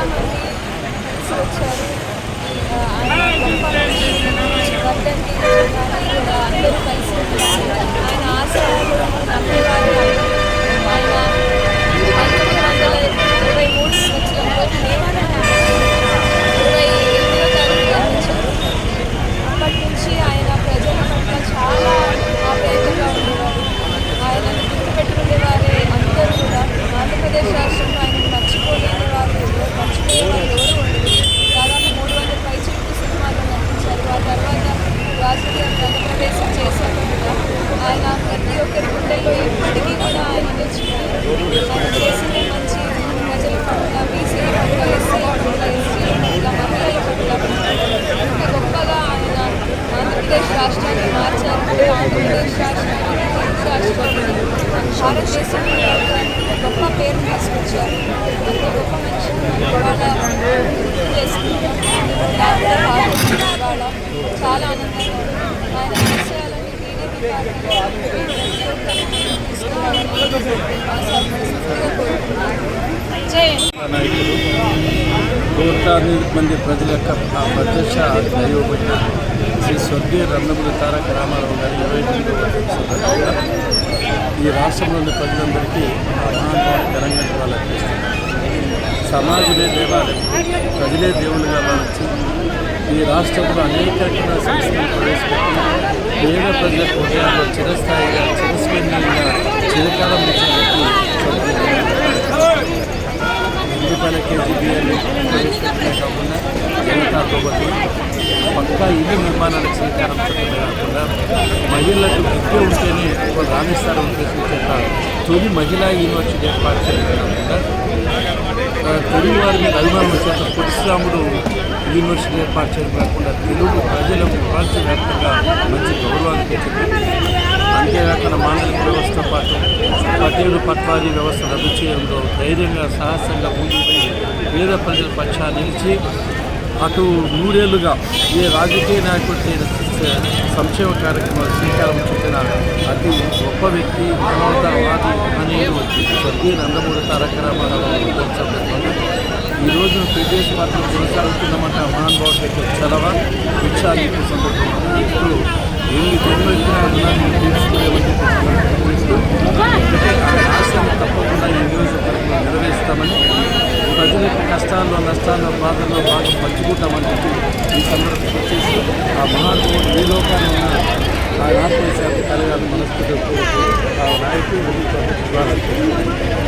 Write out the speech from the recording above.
చాలామంది కలిసి వచ్చారు. ఆయన వర్ధంతి కానీ కూడా అందరూ కలిసి ఉన్నారు. ఆయన ఆశయాలు నమ్మేవారు. ఆయన 1923 సంవత్సరంలో మే 28వ తారీఖు జన్మించారు. అప్పటి నుంచి ఆయన ప్రజల పట్ల చాలా ఆప్యాయతగా ఉండేవారు. ఆయనను గుర్తుపెట్టుకునేవారే అందరూ కూడా. ఆంధ్రప్రదేశ్ రాష్ట్రంలో ఆయనను మర్చిపోయేవారు ఎవరు ఉండరు. దాదాపు 300 పైచిలుకు సినిమాల్లో నటించారు. ఆ తర్వాత రాజకీయ ప్రవేశం చేశారు కూడా. ఆయన ప్రతి ఒక్కరి గుండెల్లో ఇప్పటికీ కూడా ఆయన నిలిచిపోయారు. ఆయన చేసిన మంచి ప్రజల పట్ల, బీసీల పట్ల, ఎస్సీల పట్ల, ఎస్టీల పట్ల, మహిళల పట్ల ఇంత గొప్పగా ఆయన ఆంధ్రప్రదేశ్ రాష్ట్రాన్ని మార్చారు. ఆంధ్రప్రదేశ్ రాష్ట్రాన్ని తెలుగు రాష్ట్రాన్ని భారతదేశంలో గొప్ప పేరు తీసుకొచ్చారు. అంత గొప్ప మనిషిని ఇవాళ గుర్తు చేసుకుంటాం. ఇవాళ చాలా ఆనందంగా ఉంది. ఆయన ఆశయాలని టీడీపీ నాయకులు కోట్లాది మంది ప్రజల యొక్క ప్రత్యక్ష దైవబిడ్డ శ్రీ స్వర్గీయ నందమూరి తారక రామారావు గారి 29వ సందర్భంగా ఈ రాష్ట్రంలోని ప్రజలందరికీ మహానుభావులు ఘనంగా వాళ్ళు అర్పిస్తున్నారు. సమాజమే దేవాలయం, ప్రజలే దేవులుగా భావించి ఈ రాష్ట్రంలో అనేక రకాల సంస్థలు ప్రవేశపెట్టి పేద ప్రజల హృదయాల్లో చిరస్థాయిగా చిరస్మరణీయంగా చిరకాలం కేజీ బియ్యాన్ని ప్రవేశపెట్టడమే కాకుండా జనతాతో పాటు పక్కా ఇల్లు నిర్మాణానికి శ్రీకారం చుట్టమే కాకుండా మహిళలకు విద్య ఉంటేనే వాళ్ళు రాణిస్తారని ఉద్దేశించేట తొలి మహిళా యూనివర్సిటీ ఏర్పాటు చేయడమే కాకుండా తెలుగు వారి మీద అభిమానం వచ్చేట పురుషరాముడు యూనివర్సిటీ ఏర్పాటు చేయడం కాకుండా తెలుగు ప్రజలకు ప్రపంచవ్యాప్తంగా మంచి గౌరవాన్ని తెచ్చింది. అంతేకాకుండా మాండలిక వ్యవస్థతో పాటు పటేలు పట్వారీ వ్యవస్థ రద్దు చేయడంలో ధైర్యంగా సాహసంగా ముందుకు పేద ప్రజల పక్షాన్ని నిలిచి అటు 3 ఏళ్లుగా ఏ రాజకీయ నాయకుడు సంక్షేమ కార్యక్రమాలు శ్రీకారం చుట్టిన అతి గొప్ప వ్యక్తి, మానవతావాది అనేడు స్వర్గీయ నందమూరి తారక రామారావు సందర్భంగా ఈ రోజున ప్రదేశ పాత్ర కొనసాగుతున్నమాట మహానుభావుడి యొక్క చలవ భిక్షానికి సందర్భంగా ఇప్పుడు ఎన్ని జన్మెత్తినా తీర్చుకునేవన్నీ ఆశను తప్పకుండా ఈ నియోజకవర్గంలో నెరవేరుస్తామని, ప్రజల యొక్క కష్టాల్లో నష్టాల్లో బాధల్లో బాగా పంచుకుంటామని చెప్పి ఈ సందర్భంగా వచ్చేసి ఆ మహానుభావుడు ఈ లోకాన్ని ఉన్న ఆ ఆత్మశాంతి కలగాలని మనస్ఫూర్తిగా ఆ నాయకులు